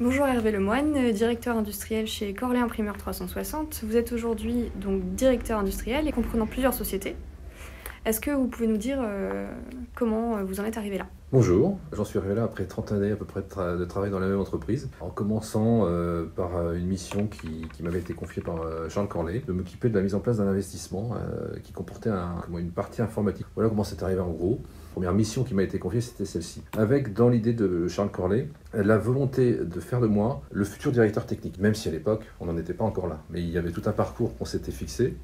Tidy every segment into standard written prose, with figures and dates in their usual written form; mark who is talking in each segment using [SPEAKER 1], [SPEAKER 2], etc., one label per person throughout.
[SPEAKER 1] Bonjour Hervé Lemoine, directeur industriel chez Corlay Imprimeur 360. Vous êtes aujourd'hui donc directeur industriel et comprenant plusieurs sociétés. Est-ce que vous pouvez nous dire comment vous en êtes arrivé là?
[SPEAKER 2] Bonjour, j'en suis arrivé là après 30 années à peu près de travail dans la même entreprise, en commençant par une mission qui m'avait été confiée par Charles Corlay, de m'occuper de la mise en place d'un investissement qui comportait une partie informatique. Voilà comment c'est arrivé en gros. La première mission qui m'a été confiée, c'était celle-ci. Avec, dans l'idée de Charles Corlay, la volonté de faire de moi le futur directeur technique, même si à l'époque, on n'en était pas encore là. Mais il y avait tout un parcours qu'on s'était fixé,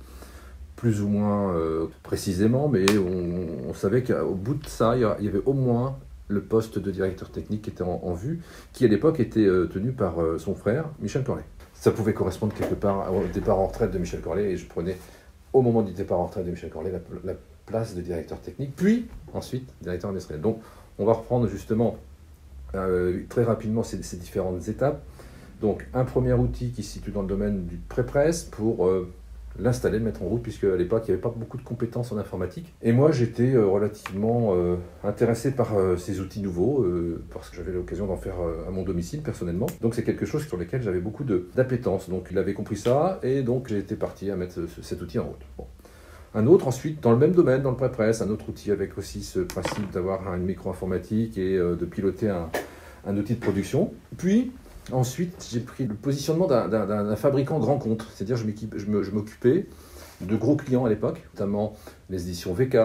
[SPEAKER 2] plus ou moins précisément, mais on savait qu'au bout de ça, il y avait au moins le poste de directeur technique qui était en vue, qui à l'époque était tenu par son frère, Michel Corlay. Ça pouvait correspondre quelque part au départ en retraite de Michel Corlay, et je prenais, au moment du départ en retraite de Michel Corlay, la place de directeur technique, puis ensuite directeur industriel. Donc on va reprendre justement très rapidement ces différentes étapes. Donc un premier outil qui se situe dans le domaine du pré-presse pour l'installer, le mettre en route, puisque à l'époque, il n'y avait pas beaucoup de compétences en informatique. Et moi, j'étais relativement intéressé par ces outils nouveaux, parce que j'avais l'occasion d'en faire à mon domicile, personnellement. Donc, c'est quelque chose sur lequel j'avais beaucoup d'appétence. Donc, il avait compris ça, et donc, j'ai été parti à mettre cet outil en route. Bon. Un autre, ensuite, dans le même domaine, dans le pré-presse, un autre outil avec aussi ce principe d'avoir une micro-informatique et de piloter un outil de production. Puis, ensuite, j'ai pris le positionnement d'un fabricant grand compte, c'est-à-dire je m'occupais de gros clients à l'époque, notamment les éditions VK,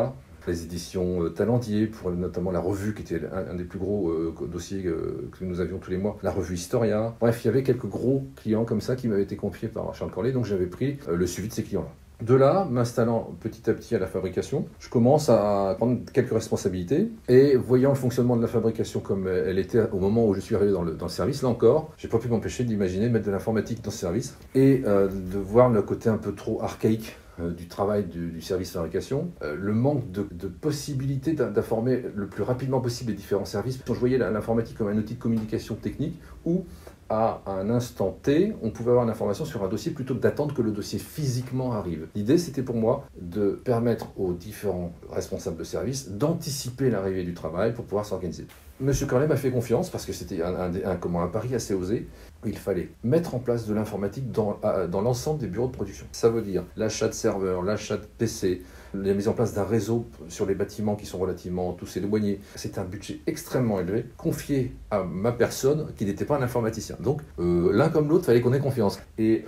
[SPEAKER 2] les éditions Talendier, pour notamment la revue qui était un des plus gros dossiers que nous avions tous les mois, la revue Historia. Bref, il y avait quelques gros clients comme ça qui m'avaient été confiés par Charles Corlay, donc j'avais pris le suivi de ces clients-là. De là, m'installant petit à petit à la fabrication, je commence à prendre quelques responsabilités et voyant le fonctionnement de la fabrication comme elle était au moment où je suis arrivé dans le service, là encore, j'ai pas pu m'empêcher d'imaginer mettre de l'informatique dans ce service et de voir le côté un peu trop archaïque du travail du service fabrication, le manque de possibilités d'informer le plus rapidement possible les différents services. Je voyais l'informatique comme un outil de communication technique où à un instant T, on pouvait avoir l'information sur un dossier plutôt que d'attendre que le dossier physiquement arrive. L'idée, c'était pour moi de permettre aux différents responsables de service d'anticiper l'arrivée du travail pour pouvoir s'organiser. Monsieur Corlay m'a fait confiance parce que c'était un pari assez osé. Il fallait mettre en place de l'informatique dans l'ensemble des bureaux de production. Ça veut dire l'achat de serveurs, l'achat de PC, la mise en place d'un réseau sur les bâtiments qui sont relativement tous éloignés. C'est un budget extrêmement élevé, confié à ma personne qui n'était pas un informaticien. Donc l'un comme l'autre, il fallait qu'on ait confiance. Et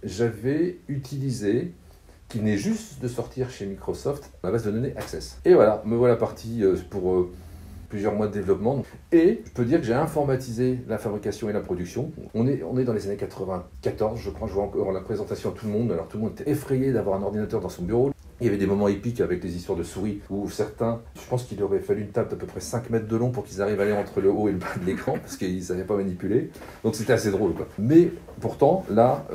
[SPEAKER 2] j'avais utilisé, qui n'est juste de sortir chez Microsoft, la base de données Access. Et voilà, me voilà parti pour plusieurs mois de développement. Et je peux dire que j'ai informatisé la fabrication et la production. On est dans les années 94, je crois, je vois encore la présentation à tout le monde. Alors tout le monde était effrayé d'avoir un ordinateur dans son bureau. Il y avait des moments épiques avec les histoires de souris où certains, je pense qu'il aurait fallu une table d'à peu près 5 mètres de long pour qu'ils arrivent à aller entre le haut et le bas de l'écran parce qu'ils ne savaient pas manipuler. Donc c'était assez drôle, quoi. Mais pourtant, là,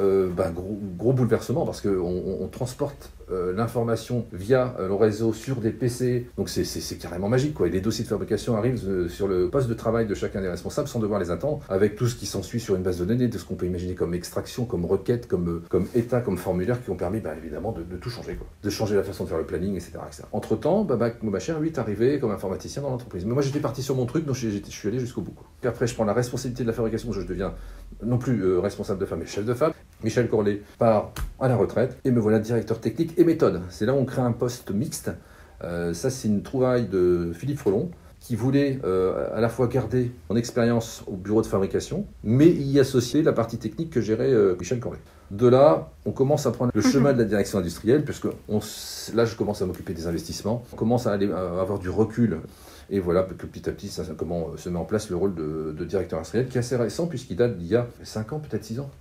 [SPEAKER 2] gros bouleversement parce qu'on transporte l'information via le réseau sur des PC. Donc c'est carrément magique, quoi. Et les dossiers de fabrication arrivent sur le poste de travail de chacun des responsables sans devoir les attendre, avec tout ce qui s'ensuit sur une base de données, de ce qu'on peut imaginer comme extraction, comme requête, comme état, comme formulaire, qui ont permis évidemment de tout changer, quoi. De changer la façon de faire le planning, etc. Entre-temps, ma chère, lui, est arrivé comme informaticien dans l'entreprise. Mais moi, j'étais parti sur mon truc, donc je suis allé jusqu'au bout, quoi. Après, je prends la responsabilité de la fabrication, je deviens non plus responsable de fab, mais chef de fab. Michel Corlay part à la retraite, et me voilà directeur technique et méthode. C'est là où on crée un poste mixte. Ça, c'est une trouvaille de Philippe Frelon, qui voulait à la fois garder mon expérience au bureau de fabrication, mais y associer la partie technique que gérait Michel Corlay. De là, on commence à prendre le chemin de la direction industrielle, puisque là, je commence à m'occuper des investissements, on commence à avoir du recul, et voilà que petit à petit, comment se met en place le rôle de directeur industriel, qui est assez récent, puisqu'il date d'il y a 5 ans, peut-être 6 ans.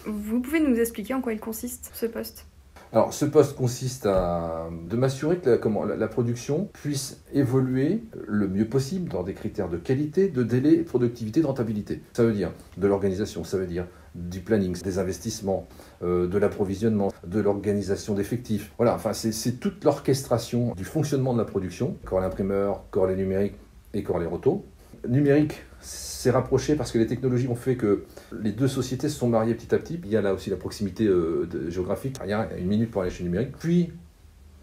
[SPEAKER 1] Vous pouvez nous expliquer en quoi il consiste, ce poste ?
[SPEAKER 2] Alors, ce poste consiste de m'assurer que la production puisse évoluer le mieux possible dans des critères de qualité, de délai, de productivité, de rentabilité. Ça veut dire de l'organisation, ça veut dire du planning, des investissements, de l'approvisionnement, de l'organisation d'effectifs. Voilà, enfin, c'est toute l'orchestration du fonctionnement de la production. Corlay Imprimeur, Corlay Numérique et Corlay Roto. Numérique, c'est rapproché parce que les technologies ont fait que les deux sociétés se sont mariées petit à petit. Il y a là aussi la proximité géographique. Il y a une minute pour aller chez Numérique. Puis,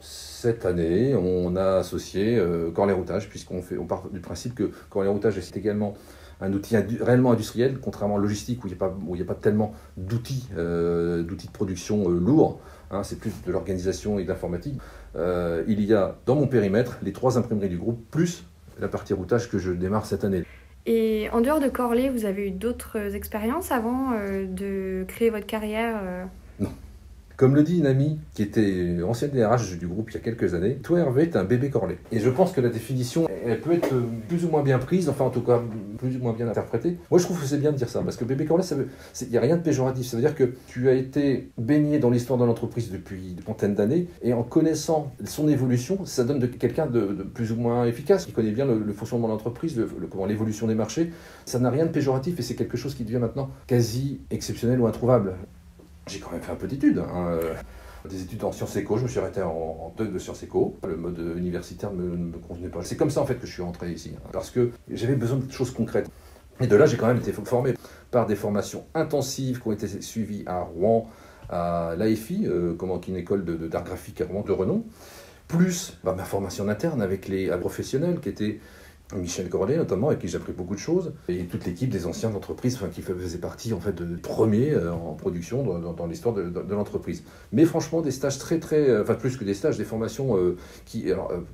[SPEAKER 2] cette année, on a associé Corlay Routage, puisqu'on part du principe que Corlay Routage est également un outil réellement industriel, contrairement à la logistique où il n'y a pas tellement d'outils de production lourds, hein, c'est plus de l'organisation et de l'informatique. Il y a dans mon périmètre les 3 imprimeries du groupe, plus la partie routage que je démarre cette année.
[SPEAKER 1] Et en dehors de Corlay, vous avez eu d'autres expériences avant de créer votre carrière
[SPEAKER 2] Non. Comme le dit une amie qui était ancienne DRH du groupe il y a quelques années, toi Hervé, t'es un bébé Corlay. Et je pense que la définition, elle peut être plus ou moins bien prise, enfin en tout cas plus ou moins bien interprétée. Moi je trouve que c'est bien de dire ça, parce que bébé Corlay, il n'y a rien de péjoratif. Ça veut dire que tu as été baigné dans l'histoire de l'entreprise depuis une vingtaine d'années, et en connaissant son évolution, ça donne de quelqu'un de plus ou moins efficace, qui connaît bien le fonctionnement de l'entreprise, l'évolution des marchés. Ça n'a rien de péjoratif, et c'est quelque chose qui devient maintenant quasi exceptionnel ou introuvable. J'ai quand même fait un peu d'études, hein. Des études en sciences éco, je me suis arrêté en DEUG de sciences éco. Le mode universitaire ne me convenait pas. C'est comme ça en fait que je suis rentré ici, hein, parce que j'avais besoin de choses concrètes. Et de là, j'ai quand même été formé par des formations intensives qui ont été suivies à Rouen, à l'AFI, qui est une école d'art graphique à Rouen de renom, plus ma formation interne avec les professionnels qui étaient Michel Corlay notamment, avec qui j'ai appris beaucoup de choses, et toute l'équipe des anciennes entreprises qui faisaient partie en fait de premiers en production dans l'histoire de l'entreprise. Mais franchement, des stages très, enfin plus que des stages, des formations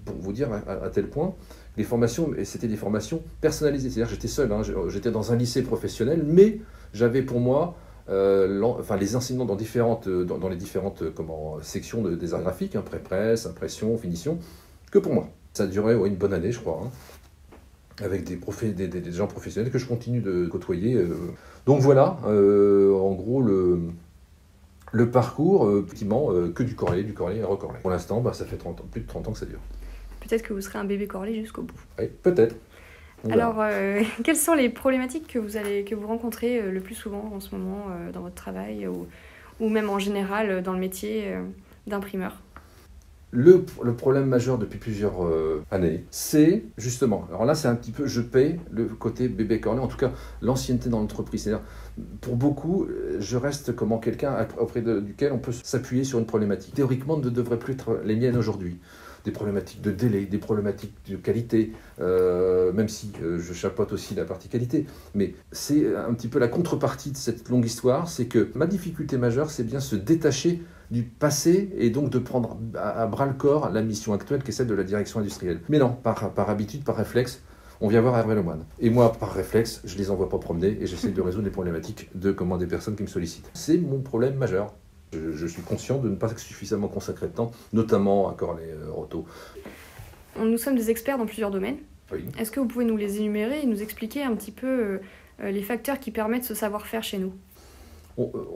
[SPEAKER 2] pour vous dire à tel point, les formations, c'était des formations personnalisées, c'est-à-dire j'étais seul, hein, j'étais dans un lycée professionnel, mais j'avais pour moi les enseignants dans les différentes sections des arts graphiques, hein, pré-presse, impression, finition, que pour moi. Ça a duré une bonne année, je crois, hein, avec des gens professionnels que je continue de côtoyer. Donc voilà, en gros, le parcours, effectivement, que du Corlay et recorlay. Pour l'instant, ça fait plus de 30 ans que ça dure.
[SPEAKER 1] Peut-être que vous serez un bébé Corlay jusqu'au bout.
[SPEAKER 2] Oui, peut-être.
[SPEAKER 1] Alors, quelles sont les problématiques que vous rencontrez le plus souvent en ce moment dans votre travail ou même en général dans le métier d'imprimeur ?
[SPEAKER 2] Le problème majeur depuis plusieurs années, c'est justement, alors là c'est un petit peu, je paie le côté bébé Corlay, en tout cas l'ancienneté dans l'entreprise. C'est-à-dire, pour beaucoup, je reste comme quelqu'un auprès duquel on peut s'appuyer sur une problématique. Théoriquement, ne devrait plus être les miennes aujourd'hui. Des problématiques de délai, des problématiques de qualité, même si je chapeaute aussi la partie qualité. Mais c'est un petit peu la contrepartie de cette longue histoire, c'est que ma difficulté majeure, c'est bien se détacher du passé et donc de prendre à bras-le-corps la mission actuelle qui est celle de la direction industrielle. Mais non, par habitude, par réflexe, on vient voir Hervé Lemoine. Et moi, par réflexe, je les envoie pas promener et j'essaie de résoudre les problématiques des personnes qui me sollicitent. C'est mon problème majeur. Je suis conscient de ne pas suffisamment consacrer de temps, notamment à Corlay Roto.
[SPEAKER 1] Nous sommes des experts dans plusieurs domaines.
[SPEAKER 2] Oui.
[SPEAKER 1] Est-ce que vous pouvez nous les énumérer et nous expliquer un petit peu les facteurs qui permettent ce savoir-faire chez nous ?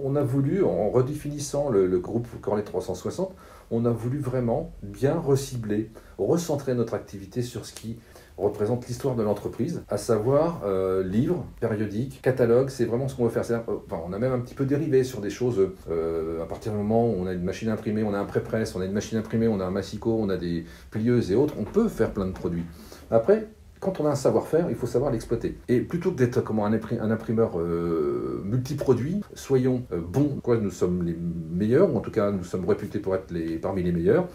[SPEAKER 2] On a voulu, en redéfinissant le groupe Corlay 360, on a voulu vraiment bien recibler, recentrer notre activité sur ce qui représente l'histoire de l'entreprise, à savoir livres, périodiques, catalogues, c'est vraiment ce qu'on veut faire. On a même un petit peu dérivé sur des choses, à partir du moment où on a une machine imprimée, on a un pré-presse, on a une machine imprimée, on a un massicot, on a des plieuses et autres, on peut faire plein de produits. Après, quand on a un savoir-faire, il faut savoir l'exploiter. Et plutôt que d'être comme un imprimeur multiproduit, soyons bons, nous sommes les meilleurs, ou en tout cas nous sommes réputés pour être parmi les meilleurs.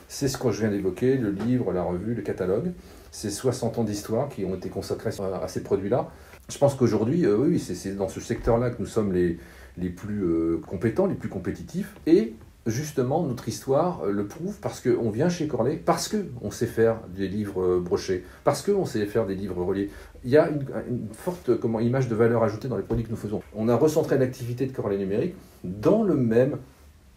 [SPEAKER 2] C'est ce que je viens d'évoquer, le livre, la revue, le catalogue. Ces 60 ans d'histoire qui ont été consacrés à ces produits-là. Je pense qu'aujourd'hui, oui, c'est dans ce secteur-là que nous sommes les plus compétents, les plus compétitifs. Et justement, notre histoire le prouve parce qu'on vient chez Corlay, parce qu'on sait faire des livres brochés, parce qu'on sait faire des livres reliés. Il y a une forte image de valeur ajoutée dans les produits que nous faisons. On a recentré l'activité de Corlay Numérique dans le même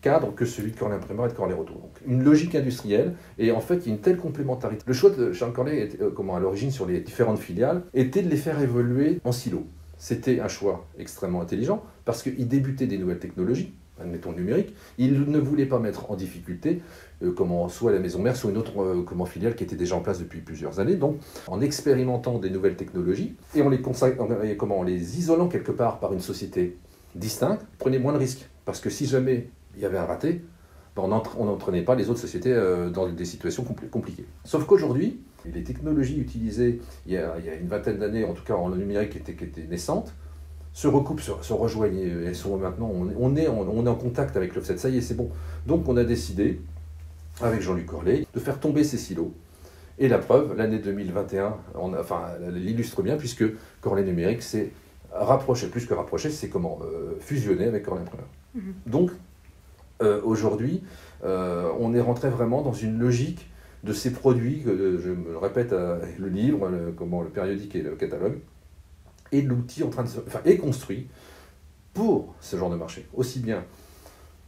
[SPEAKER 2] cadre que celui de Corlay Imprimeur et de Corlay Roto. Donc, une logique industrielle, et en fait, il y a une telle complémentarité. Le choix de Charles Corlay, à l'origine sur les différentes filiales, était de les faire évoluer en silo. C'était un choix extrêmement intelligent, parce qu'il débutait des nouvelles technologies, admettons numériques, il ne voulait pas mettre en difficulté soit la maison mère, soit une autre filiale qui était déjà en place depuis plusieurs années. Donc, en expérimentant des nouvelles technologies, et en les isolant quelque part par une société distincte, prenez moins de risques. Parce que si jamais il y avait un raté, on n'entraînait pas les autres sociétés dans des situations compliquées. Sauf qu'aujourd'hui, les technologies utilisées il y a une vingtaine d'années, en tout cas en numérique qui étaient naissantes, se recoupent, se rejoignent. Elles sont maintenant, on est en contact avec l'offset, ça y est, c'est bon. Donc on a décidé, avec Jean-Luc Corlay, de faire tomber ces silos Et la preuve, l'année 2021, l'illustre bien, puisque Corlay Numérique s'est rapproché, plus que rapproché, c'est fusionné avec Corlay Imprimeur. Donc, aujourd'hui, on est rentré vraiment dans une logique de ces produits, je me le répète, le livre, le périodique et le catalogue, et l'outil est construit pour ce genre de marché, aussi bien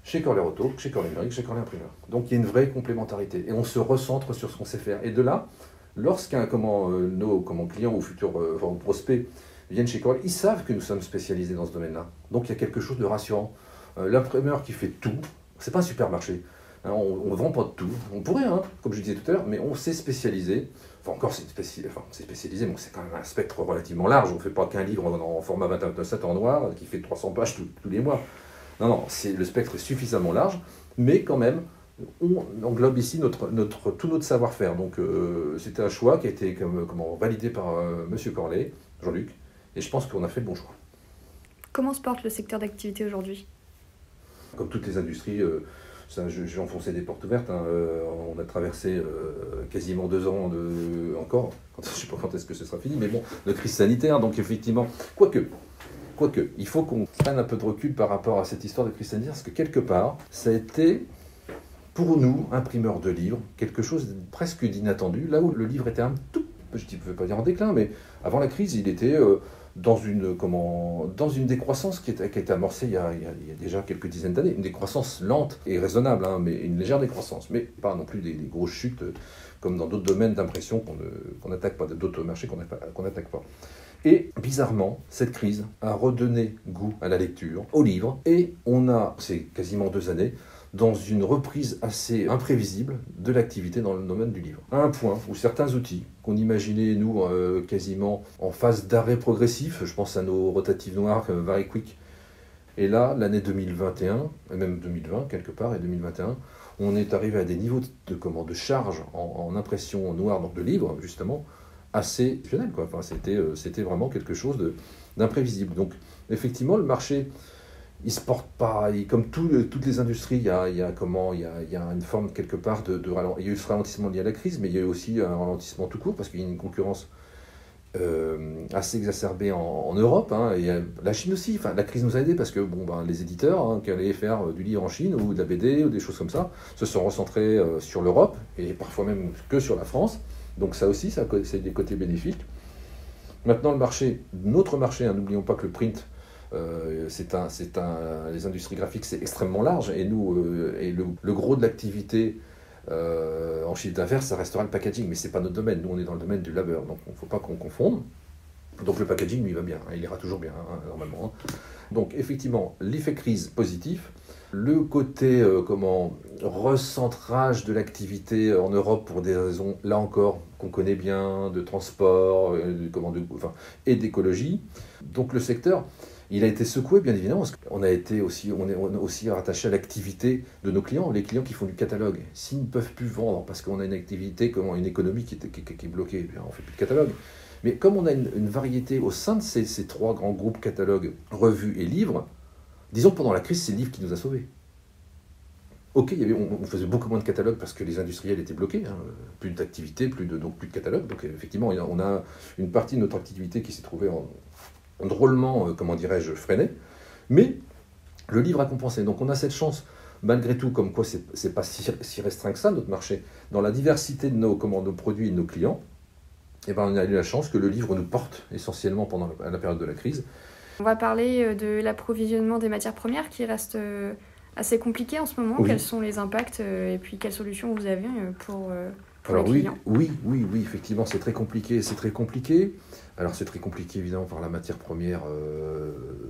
[SPEAKER 2] chez Corlay Auto, chez Corlay Numérique, chez Corlay Imprimeur. Donc il y a une vraie complémentarité, et on se recentre sur ce qu'on sait faire. Et de là, lorsqu'un nos clients ou futurs prospects viennent chez Corlay, ils savent que nous sommes spécialisés dans ce domaine-là. Donc il y a quelque chose de rassurant. L'imprimeur qui fait tout, c'est pas un supermarché. Hein, on ne vend pas de tout. On pourrait, hein, comme je disais tout à l'heure, mais on s'est spécialisé. Enfin, encore, c'est spécialisé, mais c'est quand même un spectre relativement large. On ne fait pas qu'un livre en format 29/7 en noir qui fait 300 pages tous les mois. Non, le spectre est suffisamment large, mais quand même, on englobe ici tout notre savoir-faire. Donc, c'était un choix qui a été validé par M. Corlay, Jean-Luc, et je pense qu'on a fait le bon choix.
[SPEAKER 1] Comment se porte le secteur d'activité aujourd'hui ?
[SPEAKER 2] Comme toutes les industries, j'ai enfoncé des portes ouvertes. Hein, on a traversé quasiment 2 ans encore. Je ne sais pas quand est-ce que ce sera fini, mais bon, de crise sanitaire. Donc effectivement, quoique, il faut qu'on prenne un peu de recul par rapport à cette histoire de crise sanitaire, parce que quelque part, ça a été, pour nous, imprimeurs de livres, quelque chose de presque d'inattendu. Là où le livre était un tout, je ne veux pas dire en déclin, mais avant la crise, il était dans une décroissance qui a été amorcée il y a déjà quelques dizaines d'années. Une décroissance lente et raisonnable, hein, mais une légère décroissance. Mais pas non plus des grosses chutes comme dans d'autres domaines d'impression qu'on n'attaque pas, d'autres marchés qu'on n'attaque pas. Et bizarrement, cette crise a redonné goût à la lecture, au livre, et c'est quasiment 2 années, dans une reprise assez imprévisible de l'activité dans le domaine du livre. À un point où certains outils qu'on imaginait, nous, quasiment en phase d'arrêt progressif, je pense à nos rotatives noires, Very Quick, et là, l'année 2021, et même 2020 quelque part, et 2021, on est arrivé à des niveaux de charge en impression noire, donc de livres, justement, assez exceptionnel, quoi. Enfin, c'était vraiment quelque chose d'imprévisible. Donc, effectivement, le marché, il se porte pas, comme toutes les industries, il y a une forme quelque part il y a eu ce ralentissement lié à la crise, mais il y a eu aussi un ralentissement tout court, parce qu'il y a une concurrence assez exacerbée en Europe, hein, et la Chine aussi. Enfin, la crise nous a aidés, parce que les éditeurs, hein, qui allaient faire du livre en Chine, ou de la BD, ou des choses comme ça, se sont recentrés sur l'Europe, et parfois même que sur la France. Donc ça aussi, c'est des côtés bénéfiques. Maintenant, notre marché, hein, n'oublions pas que le print, les industries graphiques, c'est extrêmement large, et nous, le gros de l'activité en chiffre d'affaires, ça restera le packaging, mais c'est pas notre domaine. Nous, on est dans le domaine du labeur, donc il ne faut pas qu'on confonde. Donc le packaging, lui, va bien, hein, il ira toujours bien, hein, normalement. Hein. Donc effectivement, l'effet crise positif, le côté recentrage de l'activité en Europe pour des raisons, là encore, qu'on connaît bien, de transport, et d'écologie. Donc le secteur, il a été secoué, bien évidemment, parce qu'on on est aussi rattaché à l'activité de nos clients, les clients qui font du catalogue. S'ils ne peuvent plus vendre parce qu'on a une activité, une économie qui est bloquée, eh bien, on ne fait plus de catalogue. Mais comme on a une variété au sein de ces 3 grands groupes catalogues, revues et livres, disons que pendant la crise, c'est le livre qui nous a sauvés. Ok, on faisait beaucoup moins de catalogues parce que les industriels étaient bloqués, hein, plus d'activité, donc plus de catalogue. Donc effectivement, on a une partie de notre activité qui s'est trouvée drôlement, freinée. Mais le livre a compensé. Donc on a cette chance, malgré tout, comme quoi c'est pas si restreint que ça, notre marché, dans la diversité de nos produits et de nos clients. Et on a eu la chance que le livre nous porte essentiellement pendant la période de la crise.
[SPEAKER 1] On va parler de l'approvisionnement des matières premières qui reste assez compliqué en ce moment. Oui. Quels sont les impacts et puis quelles solutions vous avez pour les clients ?
[SPEAKER 2] Oui, effectivement, c'est très compliqué. Alors c'est très compliqué évidemment par la matière première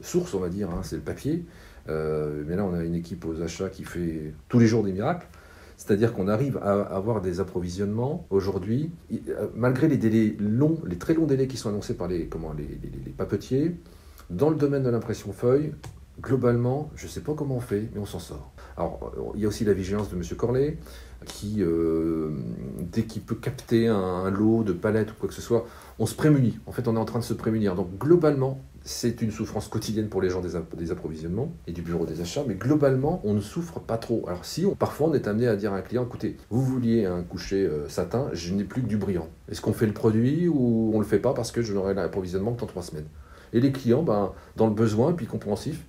[SPEAKER 2] source, on va dire, hein, c'est le papier. Mais là, on a une équipe aux achats qui fait tous les jours des miracles. C'est-à-dire qu'on arrive à avoir des approvisionnements aujourd'hui, malgré les délais longs, les très longs délais qui sont annoncés par les papetiers, dans le domaine de l'impression feuille, globalement, je ne sais pas comment on fait, mais on s'en sort. Alors, il y a aussi la vigilance de M. Corlay, qui, dès qu'il peut capter un lot de palettes ou quoi que ce soit, on se prémunit. En fait, on est en train de se prémunir. Donc, globalement, C'est une souffrance quotidienne pour les gens des approvisionnements et du bureau des achats, mais globalement, on ne souffre pas trop. Alors parfois on est amené à dire à un client, écoutez, vous vouliez un coucher satin, je n'ai plus que du brillant. Est-ce qu'on fait le produit ou on ne le fait pas parce que je n'aurai l'approvisionnement que dans 3 semaines? Et les clients, dans le besoin et puis compréhensif,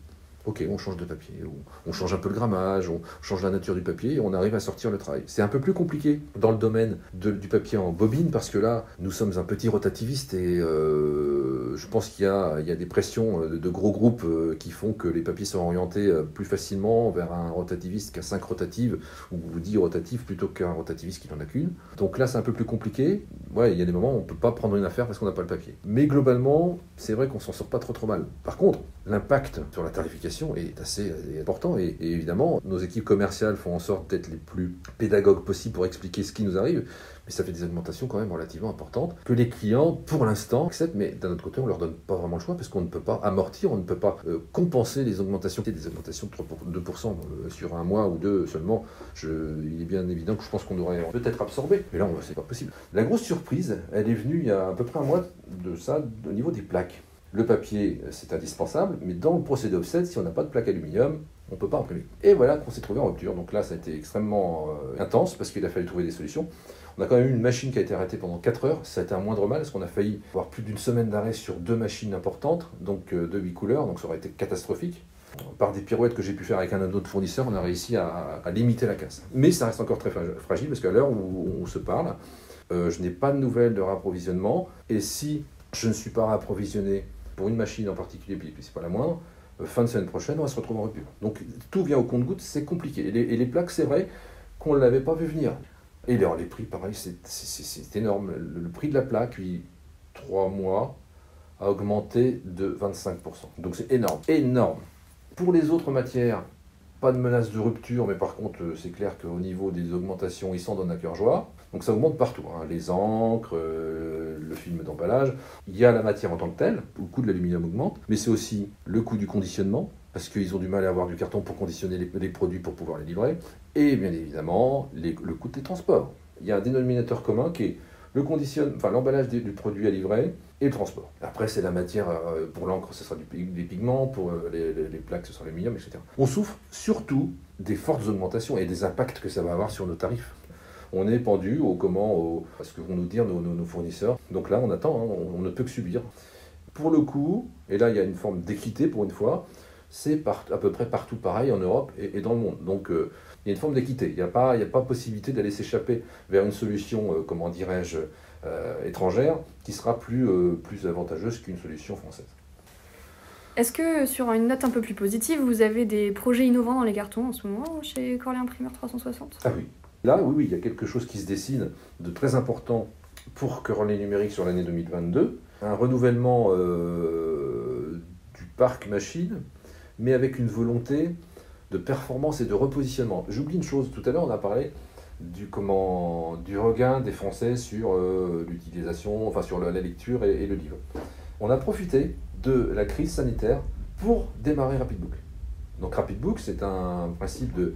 [SPEAKER 2] ok, on change de papier, on change un peu le grammage, on change la nature du papier et on arrive à sortir le travail. C'est un peu plus compliqué dans le domaine du papier en bobine parce que là, nous sommes un petit rotativiste et je pense qu'il y a des pressions de gros groupes qui font que les papiers sont orientés plus facilement vers un rotativiste qui a 5 rotatives ou 10 rotatives plutôt qu'un rotativiste qui n'en a qu'une. Donc là, c'est un peu plus compliqué. Ouais, il y a des moments où on ne peut pas prendre une affaire parce qu'on n'a pas le papier. Mais globalement, c'est vrai qu'on s'en sort pas trop mal. Par contre, l'impact sur la tarification est assez important et évidemment, nos équipes commerciales font en sorte d'être les plus pédagogues possibles pour expliquer ce qui nous arrive, mais ça fait des augmentations quand même relativement importantes que les clients, pour l'instant, acceptent, mais d'un autre côté, on leur donne pas vraiment le choix parce qu'on ne peut pas amortir, on ne peut pas compenser les augmentations. Des augmentations de 2% sur un mois ou deux seulement, il est bien évident que je pense qu'on aurait peut-être absorbé, mais là, c'est pas possible. La grosse surprise, elle est venue il y a à peu près un mois de ça, au niveau des plaques. Le papier, c'est indispensable, mais dans le procédé offset, si on n'a pas de plaque aluminium, on ne peut pas imprimer. Et voilà qu'on s'est trouvé en rupture. Donc là, ça a été extrêmement intense parce qu'il a fallu trouver des solutions. On a quand même eu une machine qui a été arrêtée pendant 4 heures. Ça a été un moindre mal parce qu'on a failli avoir plus d'une semaine d'arrêt sur 2 machines importantes, donc de 8 couleurs, donc ça aurait été catastrophique. Par des pirouettes que j'ai pu faire avec un autre fournisseur, on a réussi à limiter la casse. Mais ça reste encore très fragile parce qu'à l'heure où on se parle, je n'ai pas de nouvelles de réapprovisionnement. Et si je ne suis pas réapprovisionné pour une machine en particulier, puis c'est pas la moindre, fin de semaine prochaine, on va se retrouver en rupture. Donc tout vient au compte-gouttes, c'est compliqué. Et les plaques, c'est vrai qu'on ne l'avait pas vu venir. Et alors les prix, pareil, c'est énorme. Le prix de la plaque, puis 3 mois, a augmenté de 25%. Donc c'est énorme, énorme. Pour les autres matières, pas de menace de rupture, mais par contre, c'est clair qu'au niveau des augmentations, ils s'en donnent à cœur joie. Donc ça augmente partout, hein. Les encres, le film d'emballage. Il y a la matière en tant que telle, où le coût de l'aluminium augmente, mais c'est aussi le coût du conditionnement, parce qu'ils ont du mal à avoir du carton pour conditionner les produits pour pouvoir les livrer, et bien évidemment, le coût des transports. Il y a un dénominateur commun qui est l'emballage du produit à livrer et le transport. Après, c'est la matière, pour l'encre, ce sera des pigments, pour les plaques, ce sera l'aluminium, etc. On souffre surtout des fortes augmentations et des impacts que ça va avoir sur nos tarifs. On est pendu à ce que vont nous dire nos fournisseurs. Donc là, on attend, hein, on ne peut que subir. Pour le coup, et là, il y a une forme d'équité pour une fois, c'est à peu près partout pareil en Europe et dans le monde. Donc, il y a une forme d'équité. Il n'y a pas possibilité d'aller s'échapper vers une solution, étrangère, qui sera plus avantageuse qu'une solution française.
[SPEAKER 1] Est-ce que, sur une note un peu plus positive, vous avez des projets innovants dans les cartons en ce moment chez Corlay Imprimeur 360 ?
[SPEAKER 2] Ah oui. Là, oui, il y a quelque chose qui se dessine de très important pour Corlay Numérique sur l'année 2022. Un renouvellement du parc machine, mais avec une volonté de performance et de repositionnement. J'oublie une chose, tout à l'heure on a parlé du regain des Français sur l'utilisation, sur la lecture et le livre. On a profité de la crise sanitaire pour démarrer Rapidbook. Donc Rapidbook, c'est un principe de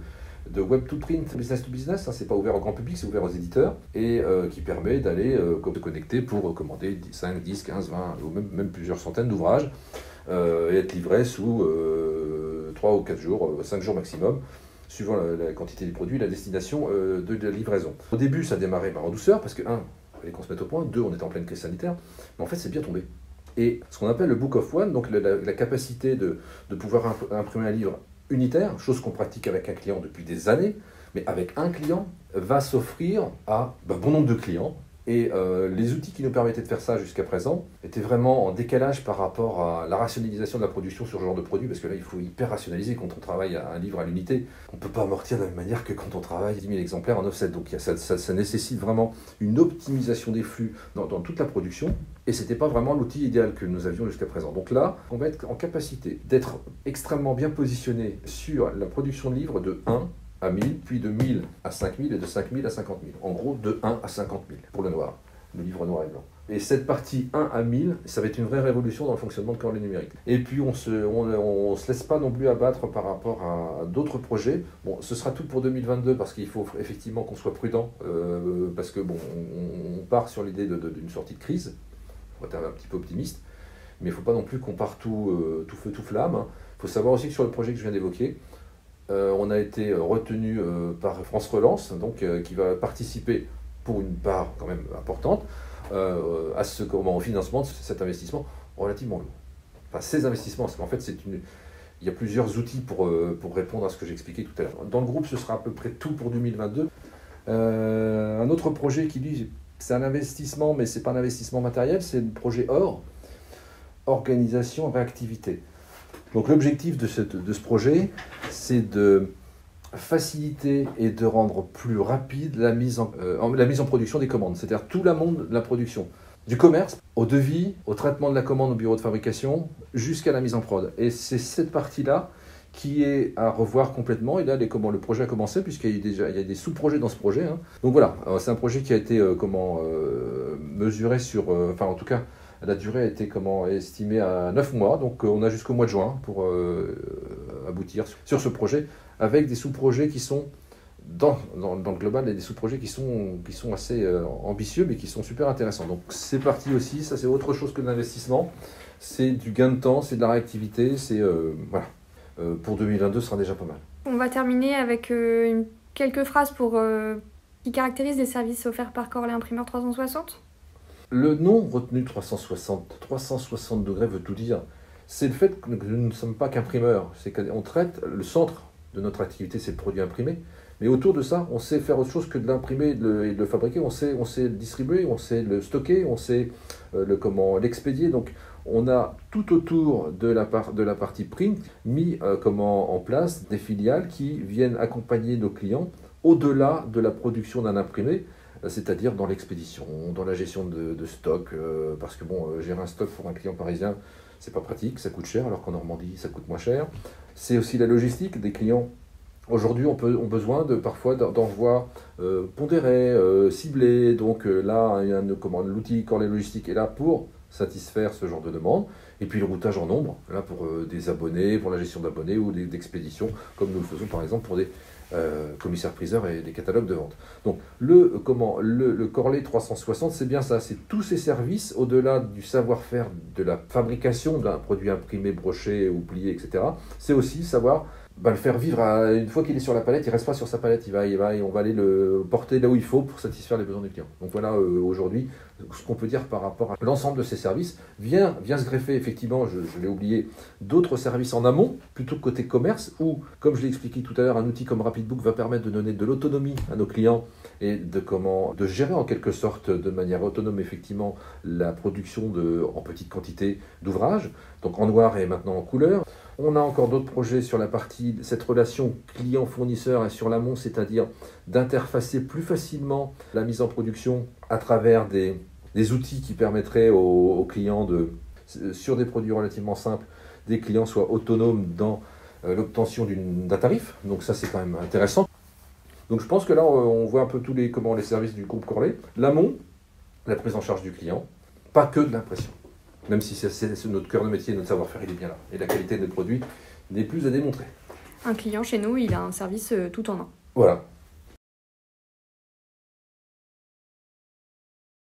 [SPEAKER 2] web to print, business to business, hein, c'est pas ouvert au grand public, c'est ouvert aux éditeurs, et qui permet d'aller se connecter pour commander 5, 10, 15, 20, ou même plusieurs centaines d'ouvrages, et être livré sous 3 ou 4 jours, 5 jours maximum, suivant la quantité des produits et la destination de la livraison. Au début, ça démarrait en douceur, parce que, 1, il fallait qu'on se mette au point, 2, on était en pleine crise sanitaire, mais en fait, c'est bien tombé. Et ce qu'on appelle le Book of One, donc la capacité de pouvoir imprimer un livre unitaire, chose qu'on pratique avec un client depuis des années, mais avec un client, va s'offrir à bon nombre de clients. Et les outils qui nous permettaient de faire ça jusqu'à présent étaient vraiment en décalage par rapport à la rationalisation de la production sur ce genre de produit, parce que là, il faut hyper rationaliser quand on travaille à un livre à l'unité. On ne peut pas amortir de la même manière que quand on travaille 10 000 exemplaires en offset. Donc ça nécessite vraiment une optimisation des flux dans toute la production, et ce n'était pas vraiment l'outil idéal que nous avions jusqu'à présent. Donc là, on va être en capacité d'être extrêmement bien positionné sur la production de livres de 1 à 1000, puis de 1000 à 5000 et de 5000 à 50 000. En gros, de 1 à 50 000 pour le noir, le livre noir et blanc. Et cette partie 1 à 1000, ça va être une vraie révolution dans le fonctionnement de Corlay Numérique. Et puis on se laisse pas non plus abattre par rapport à d'autres projets. Bon, ce sera tout pour 2022 parce qu'il faut effectivement qu'on soit prudent, parce que on part sur l'idée d'une sortie de crise. Il faut être un petit peu optimiste. mais il ne faut pas non plus qu'on parte tout feu, tout flamme. Il faut savoir aussi que sur le projet que je viens d'évoquer, on a été retenu par France Relance, donc, qui va participer pour une part quand même importante au financement de cet investissement relativement lourd. Enfin, ces investissements, parce qu'en fait, il y a plusieurs outils pour répondre à ce que j'expliquais tout à l'heure. Dans le groupe, ce sera à peu près tout pour 2022. Un autre projet qui, lui, c'est un investissement, mais ce n'est pas un investissement matériel, c'est le projet OR, Organisation et Réactivité. Donc l'objectif de ce projet, c'est de faciliter et de rendre plus rapide la mise en production des commandes. C'est-à-dire tout le monde de la production, du commerce au devis, au traitement de la commande au bureau de fabrication, jusqu'à la mise en prod. Et c'est cette partie-là qui est à revoir complètement. Et là, le projet a commencé, puisqu'il y a des sous-projets dans ce projet. Donc voilà, c'est un projet qui a été mesuré sur... en tout cas, la durée a été estimée à 9 mois. Donc on a jusqu'au mois de juin pour aboutir sur ce projet, avec des sous-projets qui sont... Dans le global, il y a des sous-projets qui sont assez ambitieux, mais qui sont super intéressants. Donc c'est parti aussi, ça c'est autre chose que de l'investissement. C'est du gain de temps, c'est de la réactivité, voilà. Pour 2022, ce sera déjà pas mal.
[SPEAKER 1] On va terminer avec quelques phrases qui caractérisent les services offerts par Corlet Imprimeur 360.
[SPEAKER 2] Le nom retenu 360 degrés veut tout dire. C'est le fait que nous ne sommes pas qu'imprimeurs. C'est qu'on traite le centre de notre activité, c'est le produit imprimé. Mais autour de ça, on sait faire autre chose que de l'imprimer et de le fabriquer. On sait le distribuer, on sait le stocker, on sait l'expédier. Donc, on a tout autour de la partie print mis en place des filiales qui viennent accompagner nos clients au-delà de la production d'un imprimé, c'est-à-dire dans l'expédition, dans la gestion de stock. Parce que gérer un stock pour un client parisien, c'est pas pratique, ça coûte cher, alors qu'en Normandie, ça coûte moins cher. C'est aussi la logistique des clients. Aujourd'hui, ont besoin parfois d'envois pondérés, ciblés. Donc là, l'outil Corlet Logistique est là pour satisfaire ce genre de demande. Et puis le routage en nombre, là pour des abonnés, pour la gestion d'abonnés ou d'expéditions, comme nous le faisons par exemple pour des commissaires-priseurs et des catalogues de vente. Donc le Corlet 360, c'est bien ça, c'est tous ces services au-delà du savoir-faire de la fabrication d'un produit imprimé, broché ou plié, etc. C'est aussi savoir le faire vivre. Une fois qu'il est sur la palette, il ne reste pas sur sa palette, on va aller le porter là où il faut pour satisfaire les besoins du client. Donc voilà, aujourd'hui, ce qu'on peut dire par rapport à l'ensemble de ces services, vient se greffer effectivement, je l'ai oublié, d'autres services en amont, plutôt que côté commerce, où, comme je l'ai expliqué tout à l'heure, un outil comme Rapidbook va permettre de donner de l'autonomie à nos clients et de gérer en quelque sorte de manière autonome effectivement la production en petite quantité d'ouvrages, donc en noir et maintenant en couleur. On a encore d'autres projets sur cette relation client-fournisseur et sur l'amont, c'est-à-dire d'interfacer plus facilement la mise en production à travers des outils qui permettraient aux clients sur des produits relativement simples, des clients soient autonomes dans l'obtention d'un tarif. Donc ça, c'est quand même intéressant. Donc je pense que là, on voit un peu tous les services du groupe Corlet. L'amont, la prise en charge du client, pas que de l'impression. Même si c'est notre cœur de métier, notre savoir-faire, il est bien là. Et la qualité des produits n'est plus à démontrer.
[SPEAKER 1] Un client chez nous, il a un service tout en un.
[SPEAKER 2] Voilà.